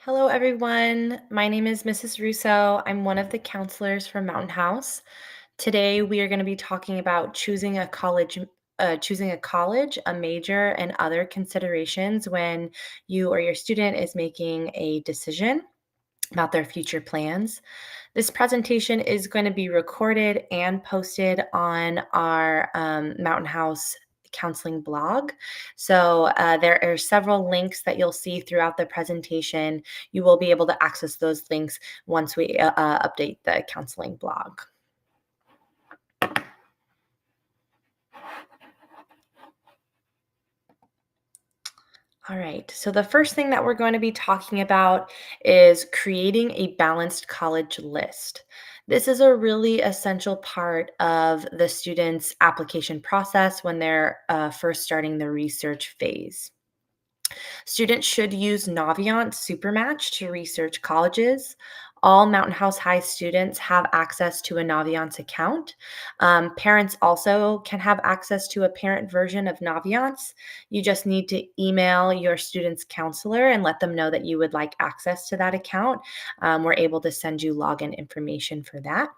Hello, everyone. My name is Mrs. Russo. I'm one of the counselors from Mountain House. Today, we are going to be talking about choosing a college, a major, and other considerations when you or your student is making a decision about their future plans. This presentation is going to be recorded and posted on our Mountain House counseling blog. So there are several links that you'll see throughout the presentation. You will be able to access those links once we update the counseling blog. All right, so the first thing that we're going to be talking about is creating a balanced college list. This is a really essential part of the student's application process when they're first starting the research phase. Students should use Naviance Supermatch to research colleges. All Mountain House High students have access to a Naviance account. Parents also can have access to a parent version of Naviance. You just need to email your student's counselor and let them know that you would like access to that account. We're able to send you login information for that.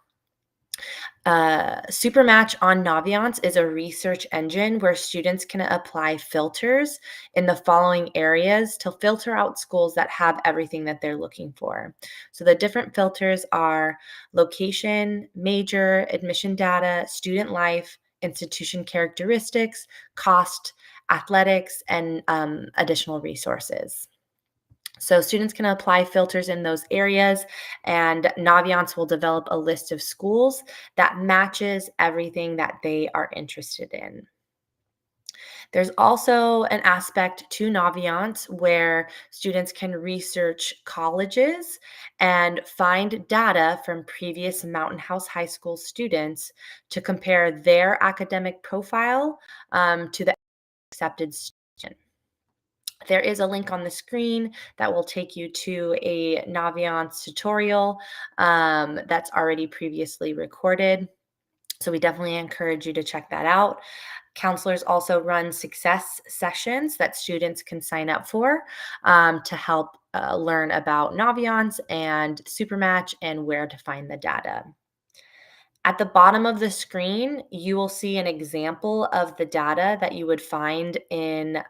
Supermatch on Naviance is a research engine where students can apply filters in the following areas to filter out schools that have everything that they're looking for. So the different filters are location, major, admission data, student life, institution characteristics, cost, athletics, and additional resources. So students can apply filters in those areas, and Naviance will develop a list of schools that matches everything that they are interested in. There's also an aspect to Naviance where students can research colleges and find data from previous Mountain House High School students to compare their academic profile to the accepted student. There is a link on the screen that will take you to a Naviance tutorial that's already previously recorded. So we definitely encourage you to check that out. Counselors also run success sessions that students can sign up for to help learn about Naviance and Supermatch and where to find the data. At the bottom of the screen, you will see an example of the data that you would find in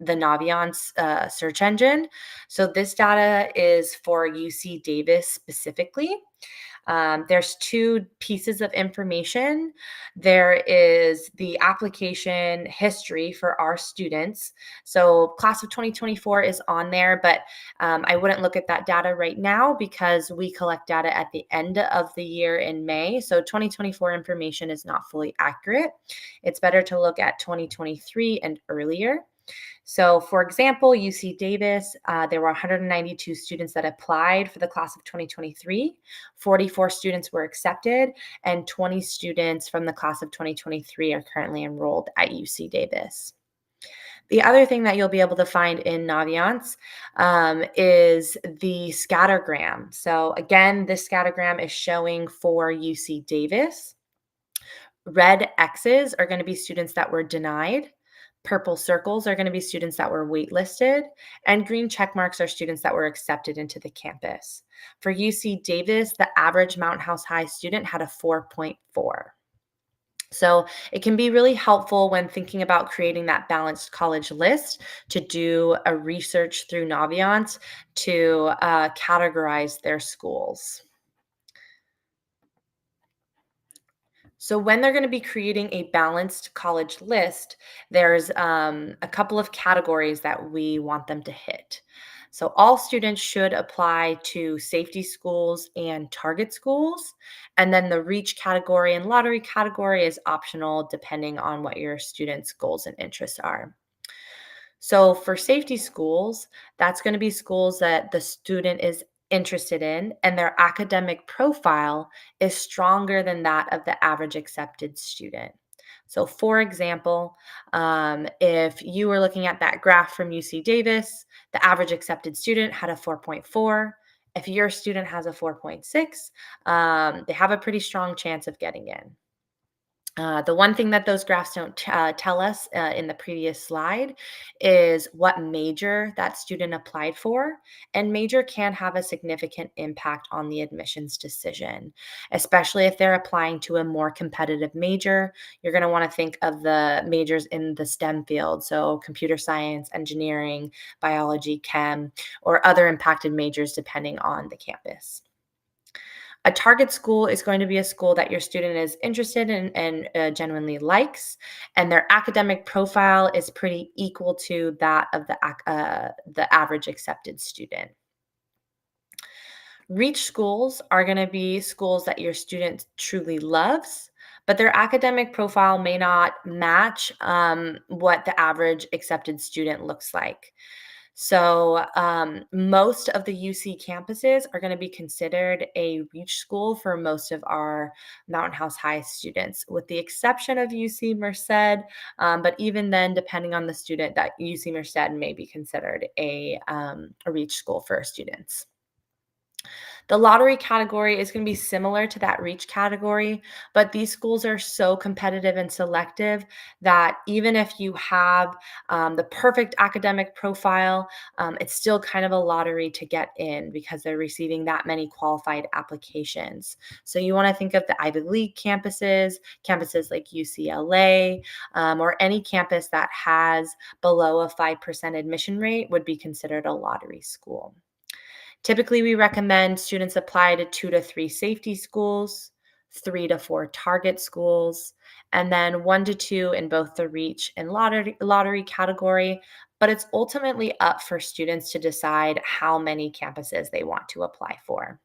the Naviance search engine. So this data is for UC Davis specifically. There's two pieces of information. There is the application history for our students. So class of 2024 is on there, but I wouldn't look at that data right now because we collect data at the end of the year in May. So 2024 information is not fully accurate. It's better to look at 2023 and earlier. So, for example, UC Davis, there were 192 students that applied for the class of 2023. 44 students were accepted, and 20 students from the class of 2023 are currently enrolled at UC Davis. The other thing that you'll be able to find in Naviance is the scattergram. So, again, this scattergram is showing for UC Davis. Red X's are going to be students that were denied. Purple circles are going to be students that were waitlisted, and green check marks are students that were accepted into the campus. For UC Davis, the average Mountain House High student had a 4.4. So it can be really helpful when thinking about creating that balanced college list to do a research through Naviance to categorize their schools. So when they're going to be creating a balanced college list, there's a couple of categories that we want them to hit. So all students should apply to safety schools and target schools. And then the reach category and lottery category is optional depending on what your students' goals and interests are. So for safety schools, that's going to be schools that the student is interested in and their academic profile is stronger than that of the average accepted student. So, for example, if you were looking at that graph from UC Davis, the average accepted student had a 4.4. If your student has a 4.6, they have a pretty strong chance of getting in. The one thing that those graphs don't tell us in the previous slide is what major that student applied for, and major can have a significant impact on the admissions decision, especially if they're applying to a more competitive major. You're going to want to think of the majors in the STEM field, so computer science, engineering, biology, chem, or other impacted majors depending on the campus. A target school is going to be a school that your student is interested in and genuinely likes, and their academic profile is pretty equal to that of the average accepted student. Reach schools are going to be schools that your student truly loves, but their academic profile may not match what the average accepted student looks like. So, most of the UC campuses are going to be considered a reach school for most of our Mountain House High students, with the exception of UC Merced. But even then, depending on the student, that UC Merced may be considered a reach school for students. The lottery category is going to be similar to that reach category, but these schools are so competitive and selective that even if you have the perfect academic profile, it's still kind of a lottery to get in because they're receiving that many qualified applications. So you want to think of the Ivy League campuses, campuses like UCLA, or any campus that has below a 5% admission rate would be considered a lottery school. Typically, we recommend students apply to 2 to 3 safety schools, 3 to 4 target schools, and then 1 to 2 in both the reach and lottery category. But it's ultimately up for students to decide how many campuses they want to apply for.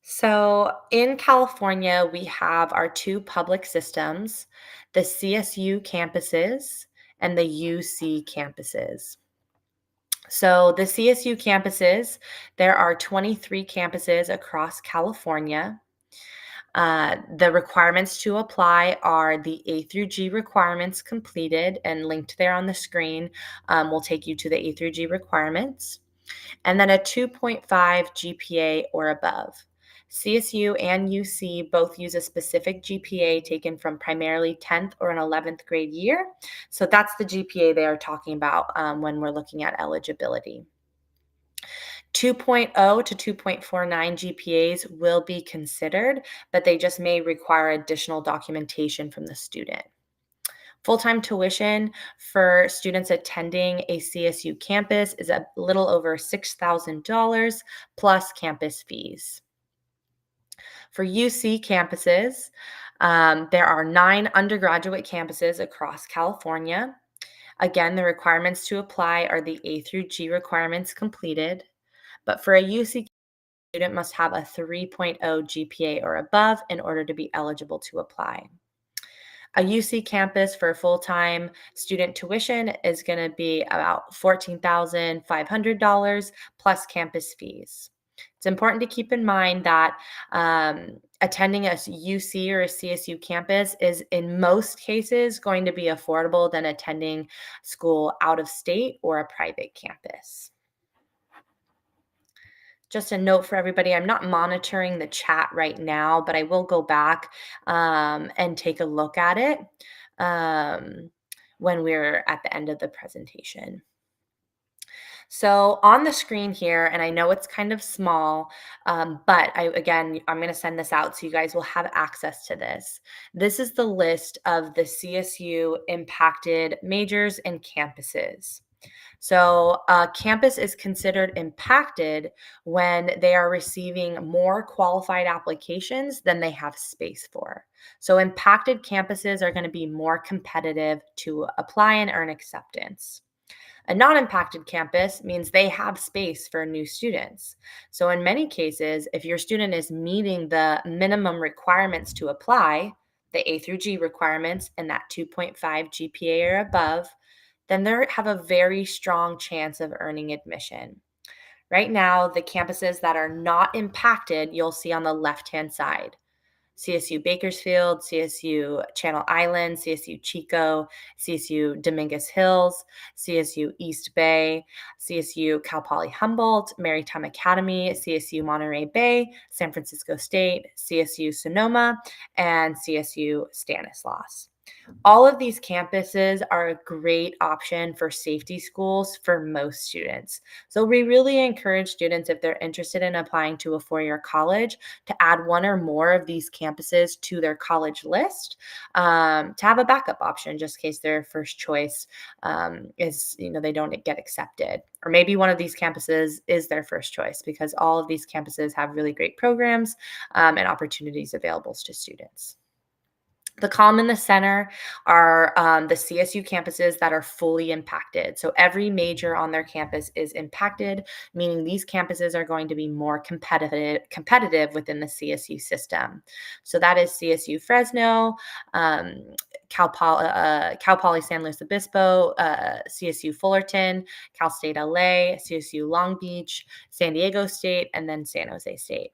So in California, we have our two public systems, the CSU campuses and the UC campuses. So the CSU campuses, there are 23 campuses across California. The requirements to apply are the A through G requirements completed, and linked there on the screen will take you to the A through G requirements, and then a 2.5 GPA or above. CSU and UC both use a specific GPA taken from primarily 10th or an 11th grade year. So that's the GPA they are talking about when we're looking at eligibility. 2.0 to 2.49 GPAs will be considered, but they just may require additional documentation from the student. Full-time tuition for students attending a CSU campus is a little over $6,000 plus campus fees. For UC campuses, there are 9 undergraduate campuses across California. Again, the requirements to apply are the A through G requirements completed, but for a UC student must have a 3.0 GPA or above in order to be eligible to apply. A UC campus for full-time student tuition is going to be about $14,500 plus campus fees. It's important to keep in mind that attending a UC or a CSU campus is in most cases going to be affordable than attending school out of state or a private campus. Just a note for everybody, I'm not monitoring the chat right now, but I will go back and take a look at it when we're at the end of the presentation. So on the screen here, and I know it's kind of small, but I'm going to send this out so you guys will have access to this. This is the list of the CSU impacted majors and campuses. So a campus is considered impacted when they are receiving more qualified applications than they have space for. So impacted campuses are going to be more competitive to apply and earn acceptance. A non-impacted campus means they have space for new students. So in many cases, if your student is meeting the minimum requirements to apply, the A through G requirements and that 2.5 GPA or above, then they have a very strong chance of earning admission. Right now, the campuses that are not impacted, you'll see on the left-hand side. CSU Bakersfield, CSU Channel Islands, CSU Chico, CSU Dominguez Hills, CSU East Bay, CSU Cal Poly Humboldt, Maritime Academy, CSU Monterey Bay, San Francisco State, CSU Sonoma, and CSU Stanislaus. All of these campuses are a great option for safety schools for most students. So we really encourage students, if they're interested in applying to a four-year college, to add one or more of these campuses to their college list, to have a backup option just in case their first choice is, they don't get accepted. Or maybe one of these campuses is their first choice, because all of these campuses have really great programs and opportunities available to students. The column in the center are the CSU campuses that are fully impacted. So every major on their campus is impacted, meaning these campuses are going to be more competitive within the CSU system. So that is CSU Fresno, Cal Poly San Luis Obispo, CSU Fullerton, Cal State LA, CSU Long Beach, San Diego State, and then San Jose State.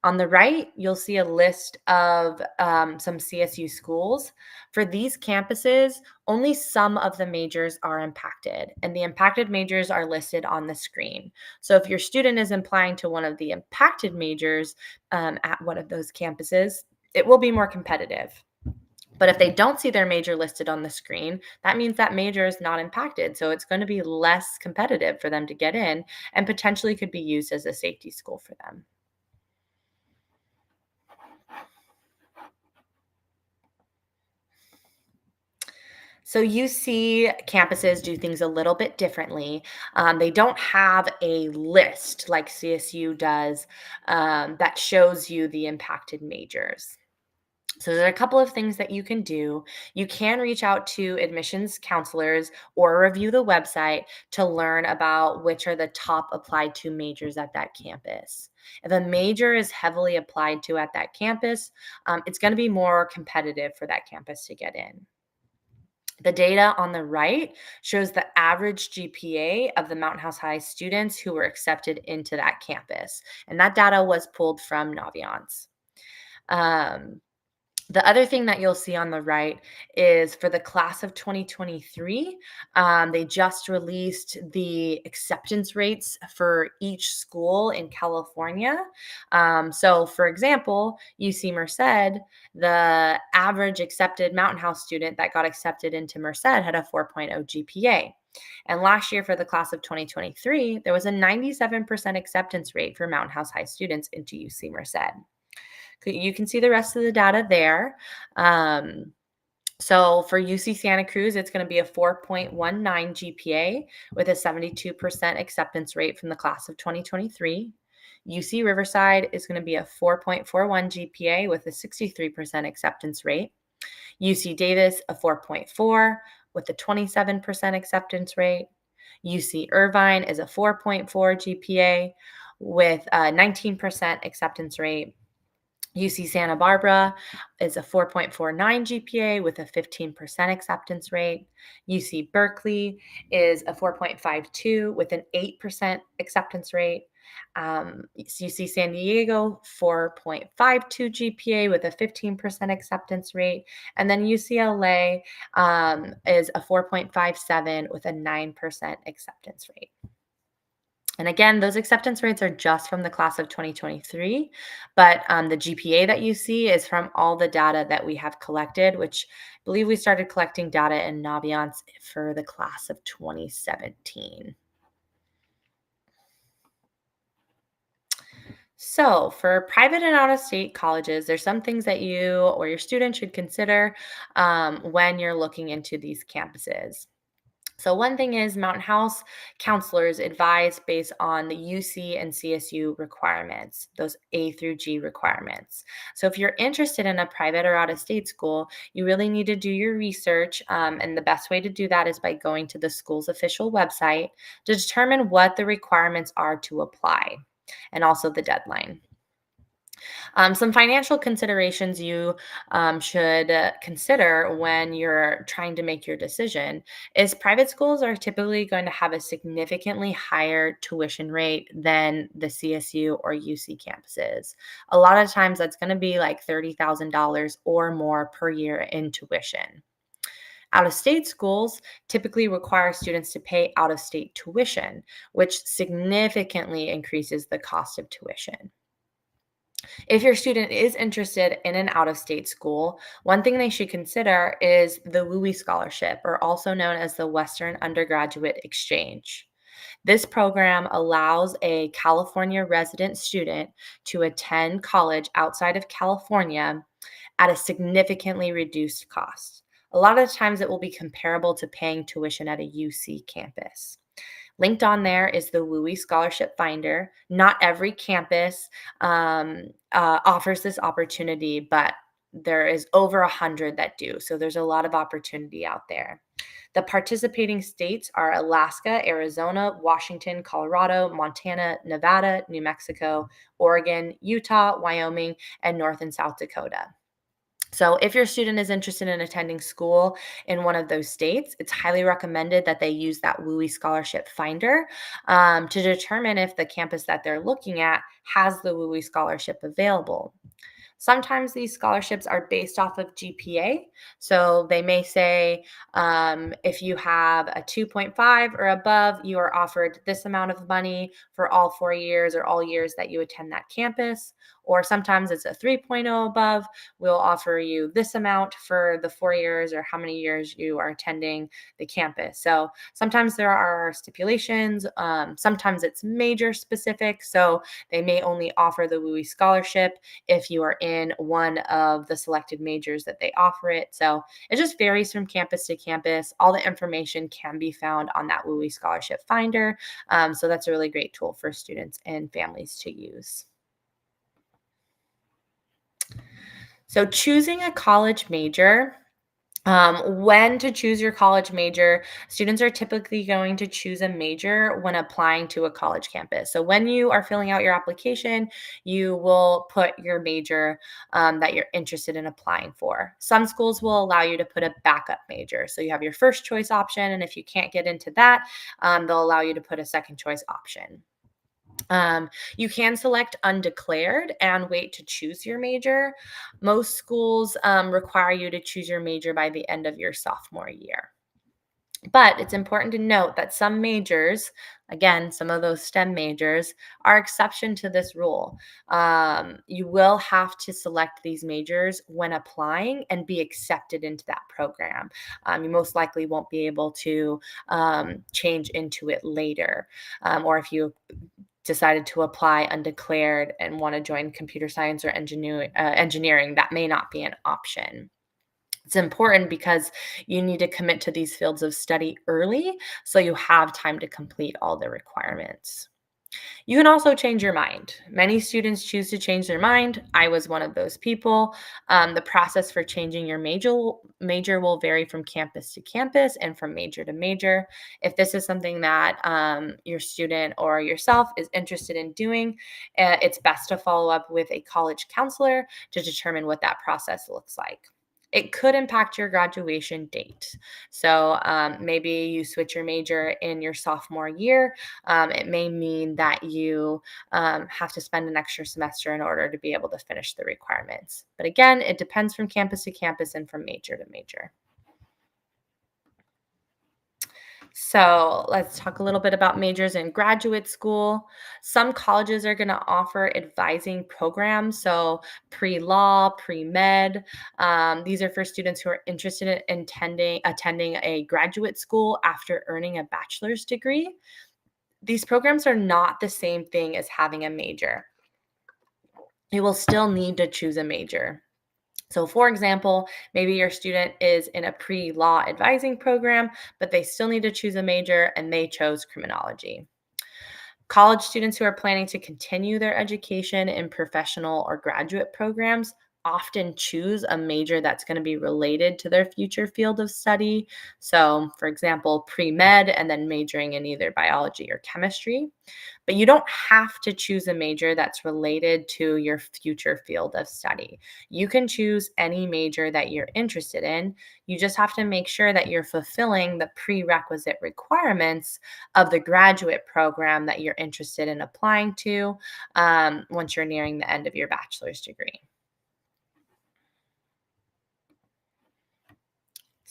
On the right, you'll see a list of some CSU schools. For these campuses, only some of the majors are impacted, and the impacted majors are listed on the screen. So if your student is applying to one of the impacted majors at one of those campuses, it will be more competitive. But if they don't see their major listed on the screen, that means that major is not impacted. So it's going to be less competitive for them to get in, and potentially could be used as a safety school for them. So UC campuses do things a little bit differently. They don't have a list like CSU does that shows you the impacted majors. So there are a couple of things that you can do. You can reach out to admissions counselors or review the website to learn about which are the top applied to majors at that campus. If a major is heavily applied to at that campus, it's going to be more competitive for that campus to get in. The data on the right shows the average GPA of the Mountain House High students who were accepted into that campus. And that data was pulled from Naviance. The other thing that you'll see on the right is for the class of 2023, they just released the acceptance rates for each school in California. So, for example, UC Merced, the average accepted Mountain House student that got accepted into Merced had a 4.0 GPA. And last year for the class of 2023, there was a 97% acceptance rate for Mountain House High students into UC Merced. You can see the rest of the data there. So for UC Santa Cruz, it's going to be a 4.19 GPA with a 72% acceptance rate from the class of 2023. UC Riverside is going to be a 4.41 GPA with a 63% acceptance rate. UC Davis, a 4.4 with a 27% acceptance rate. UC Irvine is a 4.4 GPA with a 19% acceptance rate. UC Santa Barbara is a 4.49 GPA with a 15% acceptance rate. UC Berkeley is a 4.52 with an 8% acceptance rate. UC San Diego, 4.52 GPA with a 15% acceptance rate. And then UCLA is a 4.57 with a 9% acceptance rate. And again, those acceptance rates are just from the class of 2023, but the GPA that you see is from all the data that we have collected, which I believe we started collecting data in Naviance for the class of 2017. So for private and out-of-state colleges, there's some things that you or your student should consider when you're looking into these campuses. So one thing is Mountain House counselors advise based on the UC and CSU requirements, those A through G requirements. So if you're interested in a private or out-of-state school, you really need to do your research. And the best way to do that is by going to the school's official website to determine what the requirements are to apply and also the deadline. Some financial considerations you should consider when you're trying to make your decision is private schools are typically going to have a significantly higher tuition rate than the CSU or UC campuses. A lot of times that's going to be like $30,000 or more per year in tuition. Out of state schools typically require students to pay out of state tuition, which significantly increases the cost of tuition. If your student is interested in an out of state school, one thing they should consider is the WUI Scholarship, or also known as the Western Undergraduate Exchange. This program allows a California resident student to attend college outside of California at a significantly reduced cost. A lot of times it will be comparable to paying tuition at a UC campus. Linked on there is the WUI Scholarship Finder. Not every campus offers this opportunity, but there is over 100 that do. So there's a lot of opportunity out there. The participating states are Alaska, Arizona, Washington, Colorado, Montana, Nevada, New Mexico, Oregon, Utah, Wyoming, and North and South Dakota. So, if your student is interested in attending school in one of those states, it's highly recommended that they use that WUI Scholarship Finder to determine if the campus that they're looking at has the WUI Scholarship available. Sometimes these scholarships are based off of GPA. So they may say if you have a 2.5 or above, you are offered this amount of money for all 4 years or all years that you attend that campus. Or sometimes it's a 3.0 above, we'll offer you this amount for the 4 years or how many years you are attending the campus. So sometimes there are stipulations, sometimes it's major specific. So they may only offer the WUI scholarship if you are in one of the selected majors that they offer it. So it just varies from campus to campus. All the information can be found on that WUI Scholarship Finder. So that's a really great tool for students and families to use. So choosing a college major, when to choose your college major, students are typically going to choose a major when applying to a college campus. So when you are filling out your application, you will put your major that you're interested in applying for. Some schools will allow you to put a backup major. So you have your first choice option, and if you can't get into that, they'll allow you to put a second choice option. You can select undeclared and wait to choose your major. Most schools require you to choose your major by the end of your sophomore year. But it's important to note that some majors, again, some of those STEM majors, are exception to this rule. You will have to select these majors when applying and be accepted into that program. You most likely won't be able to change into it later, or if you decided to apply undeclared and want to join computer science or engineering, that may not be an option. It's important because you need to commit to these fields of study early so you have time to complete all the requirements. You can also change your mind. Many students choose to change their mind. I was one of those people. The process for changing your major will vary from campus to campus and from major to major. If this is something that your student or yourself is interested in doing, it's best to follow up with a college counselor to determine what that process looks like. It could impact your graduation date. So maybe you switch your major in your sophomore year. It may mean that you have to spend an extra semester in order to be able to finish the requirements. But again, it depends from campus to campus and from major to major. So let's talk a little bit about majors in graduate school. Some colleges are going to offer advising programs, so pre-law, pre-med. These are for students who are interested in attending a graduate school after earning a bachelor's degree. These programs are not the same thing as having a major. You will still need to choose a major. So, for example, maybe your student is in a pre law advising program, but they still need to choose a major and they chose criminology. College students who are planning to continue their education in professional or graduate programs often choose a major that's going to be related to their future field of study. So, for example, pre med and then majoring in either biology or chemistry. But you don't have to choose a major that's related to your future field of study. You can choose any major that you're interested in. You just have to make sure that you're fulfilling the prerequisite requirements of the graduate program that you're interested in applying to once you're nearing the end of your bachelor's degree.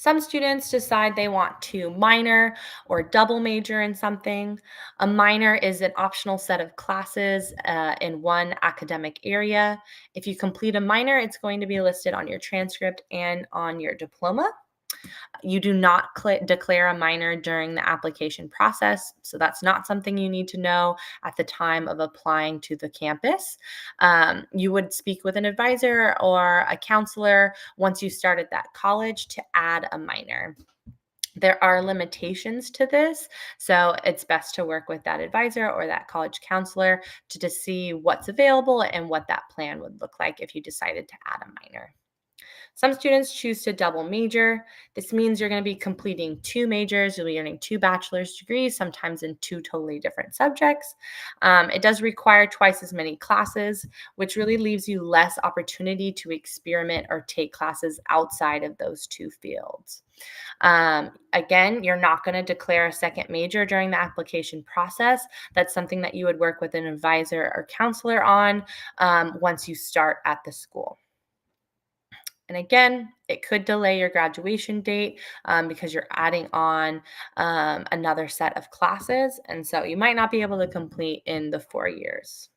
Some students decide they want to minor or double major in something. A minor is an optional set of classes in one academic area. If you complete a minor, it's going to be listed on your transcript and on your diploma. You do not declare a minor during the application process, so that's not something you need to know at the time of applying to the campus. You would speak with an advisor or a counselor once you start at that college to add a minor. There are limitations to this, so it's best to work with that advisor or that college counselor to see what's available and what that plan would look like if you decided to add a minor. Some students choose to double major. This means you're going to be completing two majors. You'll be earning two bachelor's degrees, sometimes in two totally different subjects. It does require twice as many classes, which really leaves you less opportunity to experiment or take classes outside of those two fields. Again, you're not going to declare a second major during the application process. That's something that you would work with an advisor or counselor on once you start at the school. And again, it could delay your graduation date because you're adding on another set of classes. And so you might not be able to complete in the 4 years.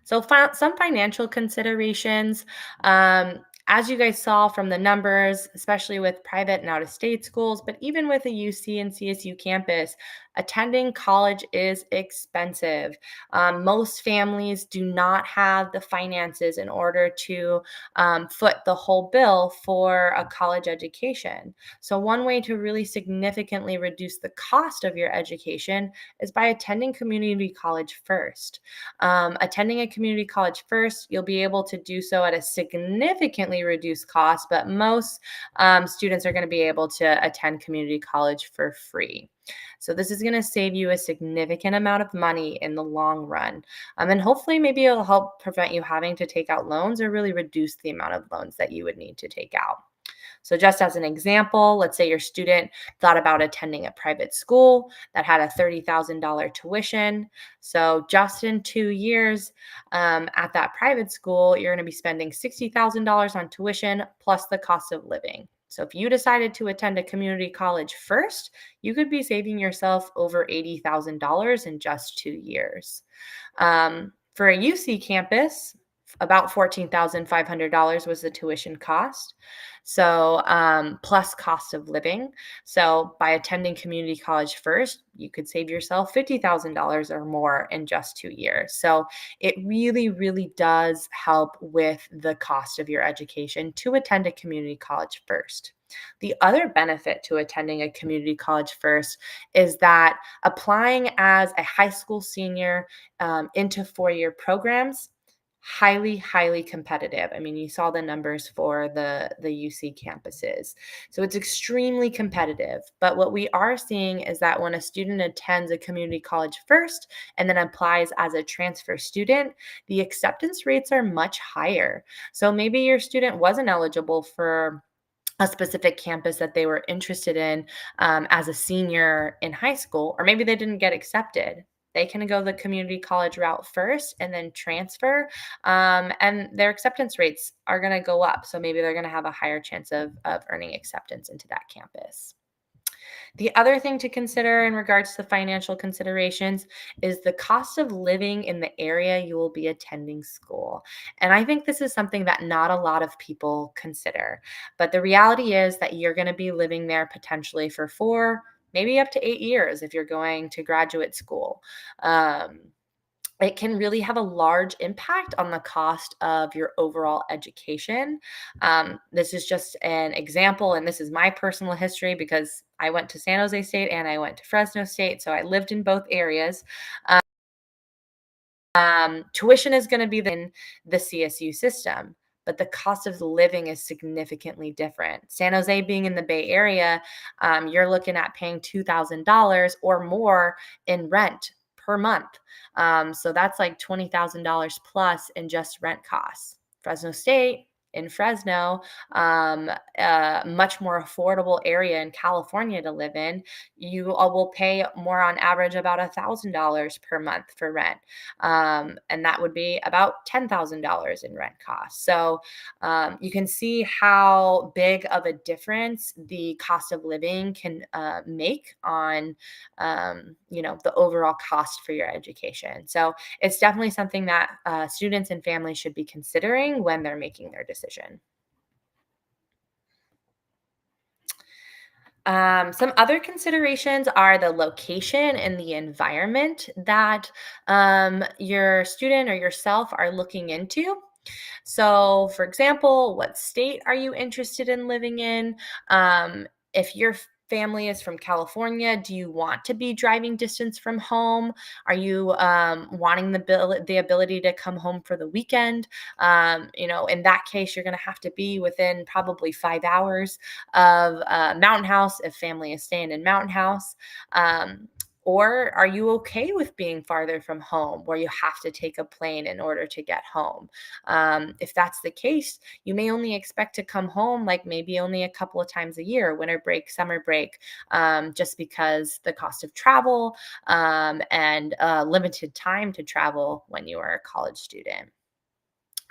So some financial considerations. As you guys saw from the numbers, especially with private and out-of-state schools, but even with a UC and CSU campus, attending college is expensive. Most families do not have the finances in order to foot the whole bill for a college education. So one way to really significantly reduce the cost of your education is by attending community college first. Attending a community college first, you'll be able to do so at a significantly reduced cost, but most students are going to be able to attend community college for free. So this is going to save you a significant amount of money in the long run. And hopefully maybe it'll help prevent you having to take out loans or really reduce the amount of loans that you would need to take out. So just as an example, let's say your student thought about attending a private school that had a $30,000 tuition. So just in 2 years at that private school, you're going to be spending $60,000 on tuition plus the cost of living. So if you decided to attend a community college first, you could be saving yourself over $80,000 in just 2 years. For a UC campus, about $14,500 was the tuition cost. So, plus cost of living. So, by attending community college first, you could save yourself $50,000 or more in just 2 years. So, it really, really does help with the cost of your education to attend a community college first. The other benefit to attending a community college first is that applying as a high school senior into 4-year programs highly, highly competitive. I mean, you saw the numbers for the UC campuses. So it's extremely competitive. But what we are seeing is that when a student attends a community college first and then applies as a transfer student, the acceptance rates are much higher. So maybe your student wasn't eligible for a specific campus that they were interested in as a senior in high school, or maybe they didn't get accepted. They can go the community college route first and then transfer, and their acceptance rates are going to go up. So maybe they're going to have a higher chance of earning acceptance into that campus. The other thing to consider in regards to financial considerations is the cost of living in the area you will be attending school. And I think this is something that not a lot of people consider. But the reality is that you're going to be living there potentially for 4, maybe up to 8 years if you're going to graduate school. It can really have a large impact on the cost of your overall education. This is just an example, and this is my personal history because I went to San Jose State and I went to Fresno State, so I lived in both areas. Tuition is going to be in the CSU system, but the cost of living is significantly different. San Jose being in the Bay Area, you're looking at paying $2,000 or more in rent per month. So that's like $20,000 plus in just rent costs. Fresno State, in Fresno, much more affordable area in California to live in, you will pay more on average about $1,000 per month for rent. And that would be about $10,000 in rent costs. So you can see how big of a difference the cost of living can make on, the overall cost for your education. So it's definitely something that students and families should be considering when they're making their decision. Some other considerations are the location and the environment that your student or yourself are looking into. So, for example, what state are you interested in living in? If your family is from California, do you want to be driving distance from home? Are you wanting the ability to come home for the weekend? In that case, you're going to have to be within probably 5 hours of Mountain House if family is staying in Mountain House. Or are you okay with being farther from home where you have to take a plane in order to get home? If that's the case, you may only expect to come home like maybe only a couple of times a year, winter break, summer break, just because the cost of travel and limited time to travel when you are a college student.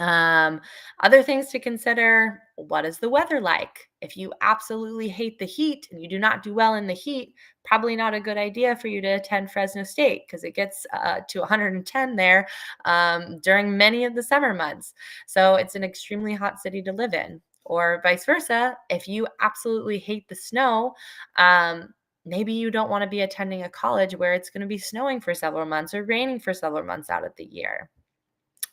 Um, Other things to consider: what is the weather like? If you absolutely hate the heat and you do not do well in the heat, probably not a good idea for you to attend Fresno State because it gets to 110 there during many of the summer months. So it's an extremely hot city to live in. Or vice versa, if you absolutely hate the snow, maybe you don't want to be attending a college where it's going to be snowing for several months or raining for several months out of the year.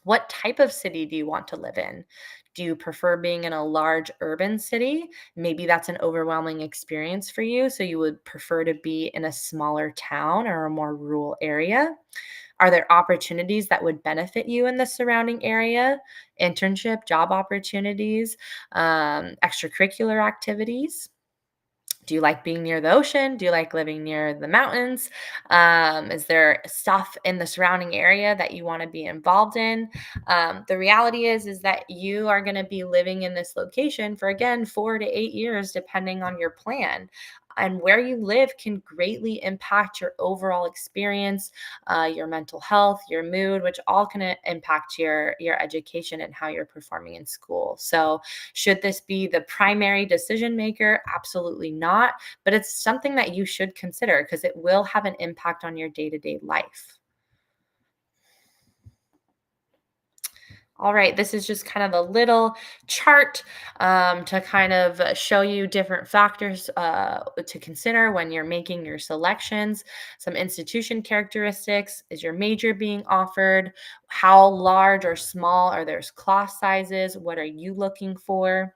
What type of city do you want to live in? Do you prefer being in a large urban city? Maybe that's an overwhelming experience for you. So you would prefer to be in a smaller town or a more rural area. Are there opportunities that would benefit you in the surrounding area? Internship, job opportunities, extracurricular activities? Do you like being near the ocean? Do you like living near the mountains? Is there stuff in the surrounding area that you want to be involved in? The reality is that you are going to be living in this location for, again, 4 to 8 years, depending on your plan. And where you live can greatly impact your overall experience, your mental health, your mood, which all can impact your education and how you're performing in school. So, should this be the primary decision maker? Absolutely not. But it's something that you should consider because it will have an impact on your day to day life. All right, this is just kind of a little chart to kind of show you different factors to consider when you're making your selections. Some institution characteristics: is your major being offered? How large or small are their class sizes? What are you looking for?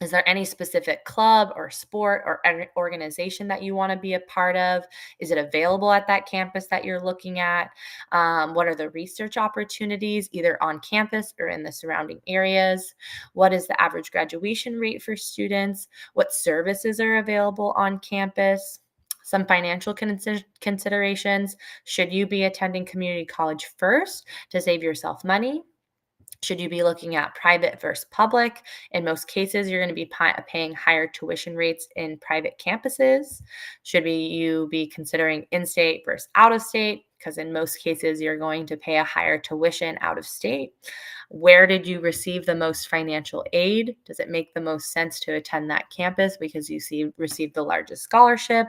Is there any specific club or sport or organization that you want to be a part of? Is it available at that campus that you're looking at? What are the research opportunities, either on campus or in the surrounding areas? What is the average graduation rate for students? What services are available on campus? Some financial considerations. Should you be attending community college first to save yourself money? Should you be looking at private versus public? In most cases, you're going to be paying higher tuition rates in private campuses. You be considering in state versus out of state? Because in most cases, you're going to pay a higher tuition out of state. Where did you receive the most financial aid? Does it make the most sense to attend that campus because received the largest scholarship?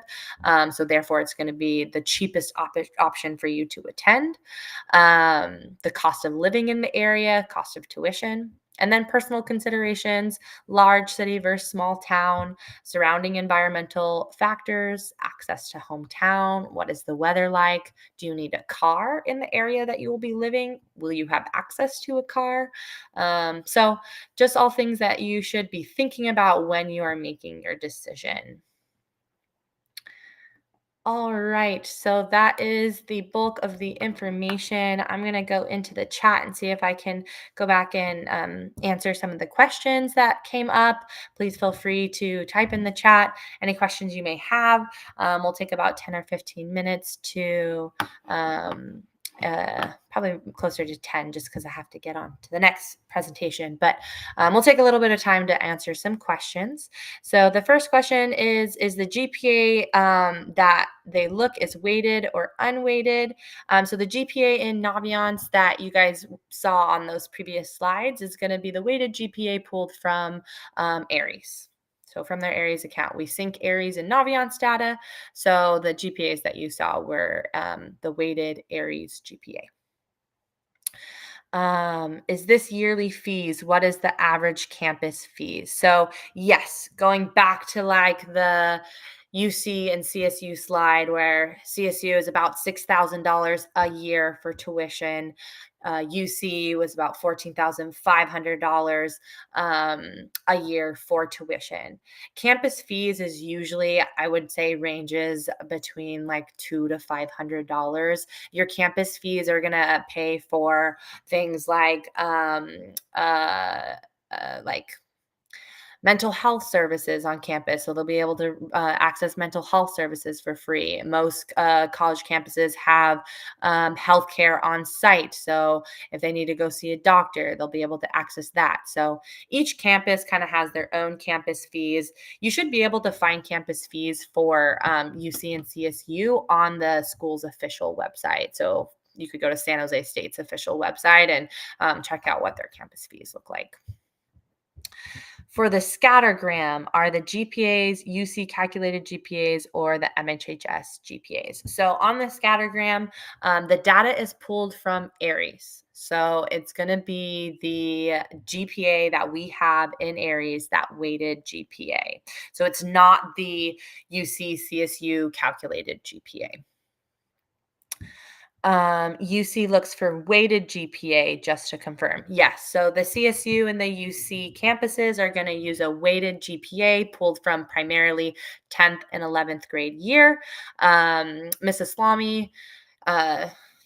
So therefore, it's going to be the cheapest option for you to attend. The cost of living in the area, cost of tuition, and then personal considerations: large city versus small town, surrounding environmental factors, access to hometown, what is the weather like? Do you need a car in the area that you will be living? Will you have access to a car? So, just all things that you should be thinking about when you are making your decision. All right, so that is the bulk of the information. I'm going to go into the chat and see if I can go back and answer some of the questions that came up. Please feel free to type in the chat any questions you may have. We'll take about 10 or 15 minutes to um, probably closer to 10 just because I have to get on to the next presentation. But we'll take a little bit of time to answer some questions. So the first question is the GPA that they look is weighted or unweighted? So the GPA in Naviance that you guys saw on those previous slides is going to be the weighted GPA pulled from Aries. So from their Aries account, we sync Aries and Naviance data. So the GPAs that you saw were the weighted Aries GPA. Is this yearly fees? What is the average campus fees? So yes, going back to like the UC and CSU slide where CSU is about $6,000 a year for tuition. UC was about $14,500 a year for tuition. Campus fees is usually, I would say, ranges between like $200 to $500. Your campus fees are gonna pay for things like mental health services on campus. So they'll be able to access mental health services for free. Most college campuses have healthcare on site. So if they need to go see a doctor, they'll be able to access that. So each campus kind of has their own campus fees. You should be able to find campus fees for UC and CSU on the school's official website. So you could go to San Jose State's official website and check out what their campus fees look like. For the scattergram, are the GPAs UC calculated GPAs or the MHHS GPAs? So on the scattergram, the data is pulled from Aries. So it's going to be the GPA that we have in Aries, that weighted GPA. So it's not the UC CSU calculated GPA. UC looks for weighted GPA, just to confirm. Yes. So the CSU and the UC campuses are going to use a weighted GPA pulled from primarily 10th and 11th grade year. Ms. Islami,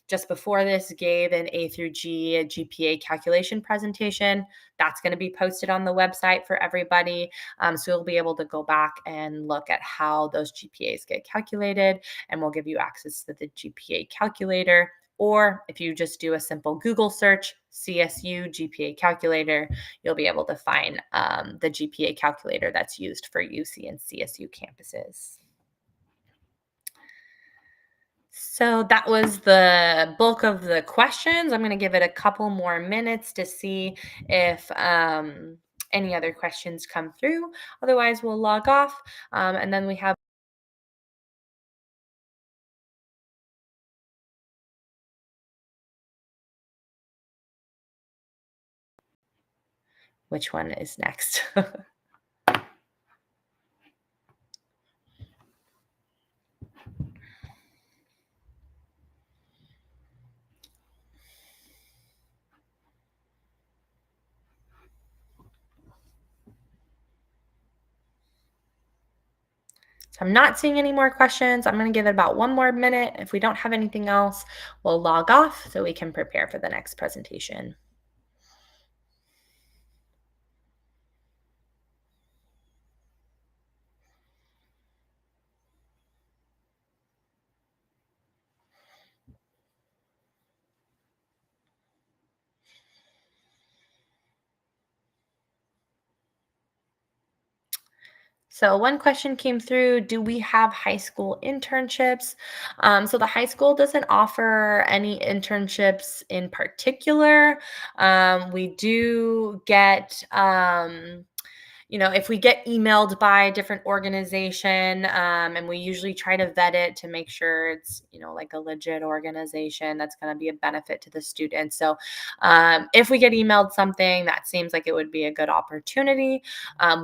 just before this, gave an A through G GPA calculation presentation. That's going to be posted on the website for everybody. So you'll be able to go back and look at how those GPAs get calculated, and we'll give you access to the GPA calculator. Or if you just do a simple Google search, CSU GPA calculator, you'll be able to find the GPA calculator that's used for UC and CSU campuses. So that was the bulk of the questions. I'm going to give it a couple more minutes to see if any other questions come through. Otherwise, we'll log off. And then we have which one is next. So I'm not seeing any more questions. I'm going to give it about one more minute. If we don't have anything else, we'll log off so we can prepare for the next presentation. So one question came through, do we have high school internships? So the high school doesn't offer any internships in particular. We do get if we get emailed by a different organization, and we usually try to vet it to make sure it's, like a legit organization that's going to be a benefit to the students. So if we get emailed something that seems like it would be a good opportunity,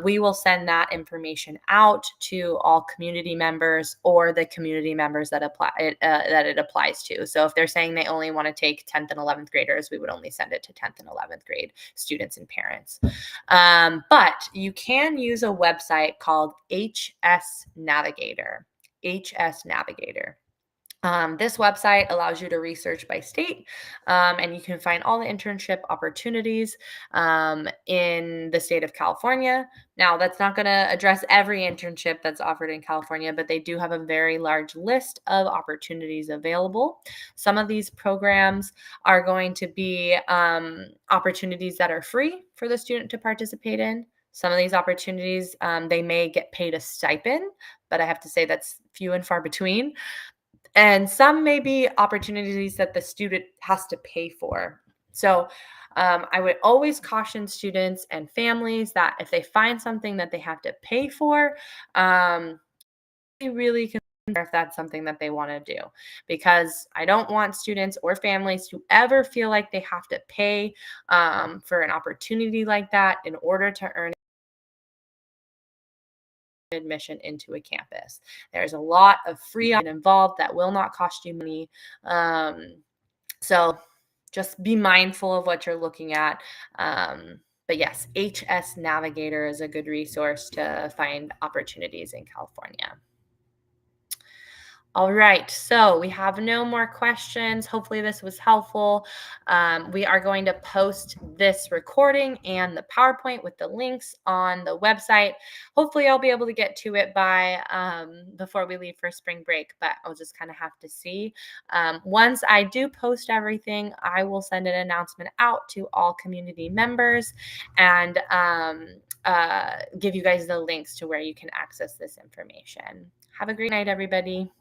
we will send that information out to all community members or the community members that it applies to. So if they're saying they only want to take 10th and 11th graders, we would only send it to 10th and 11th grade students and parents. But you can use a website called HS Navigator. HS Navigator. This website allows you to research by state, and you can find all the internship opportunities in the state of California. Now, that's not going to address every internship that's offered in California, but they do have a very large list of opportunities available. Some of these programs are going to be opportunities that are free for the student to participate in. Some of these opportunities, they may get paid a stipend, but I have to say that's few and far between. And some may be opportunities that the student has to pay for. So I would always caution students and families that if they find something that they have to pay for, they really consider if that's something that they want to do. Because I don't want students or families to ever feel like they have to pay for an opportunity like that in order to earn admission into a campus. There's a lot of free involved that will not cost you money. So just be mindful of what you're looking at. But yes, HS Navigator is a good resource to find opportunities in California. All right, so we have no more questions. Hopefully this was helpful. We are going to post this recording and the PowerPoint with the links on the website. Hopefully I'll be able to get to it by before we leave for spring break, but I'll just kind of have to see. Once I do post everything, I will send an announcement out to all community members and give you guys the links to where you can access this information. Have a great night, everybody.